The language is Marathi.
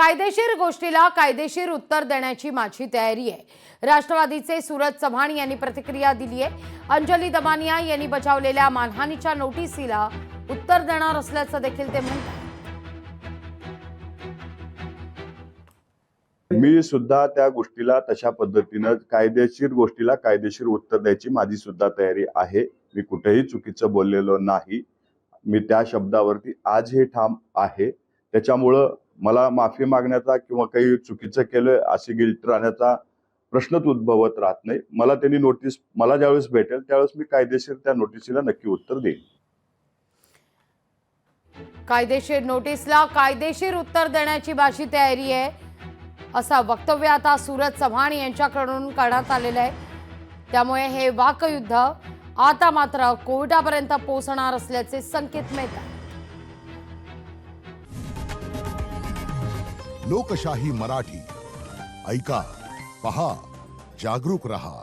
कायदेशीर गोष्टीला कायदेशीर उत्तर देण्याची माझी तयारी आहे। राष्ट्रवादीचे सूरज चव्हाण यांनी प्रतिक्रिया दिली आहे। अंजली दमानिया यांनी बजावलेल्या मानहानीच्या नोटीसीला उत्तर देणार असल्याचं देखील ते म्हणतात। मी सुद्धा त्या गोष्टीला तशा पद्धतीने कायदेशीर गोष्टीला कायदेशीर उत्तर द्यायची माझी सुद्धा तयारी आहे। मी कुठेही चुकीचं बोललेलो नाही। मी त्या शब्दावरती आजही ठाम आहे। त्याच्यामुळे मला माफी मागण्याचा किंवा काही चुकीचं केलं अशी गिल्ट राहण्याचा प्रश्नच उद्भवत राहत नाही। मला त्यांनी नोटीस मला ज्यावेळेस भेटेल त्यावेळेस मी कायदेशीर त्या नोटीसीला नक्की उत्तर देईन। कायदेशीर नोटीसला कायदेशीर उत्तर देण्याची माझी तयारी आहे, असा वक्तव्य आता सूरज चव्हाण यांच्याकडून करण्यात आलेलं आहे। त्यामुळे हे वाकयुद्ध आता मात्र कोर्टापर्यंत पोहोचणार असल्याचे संकेत मिळतात। लोकशाही मराठी ऐका, पहा, जागरूक रहा।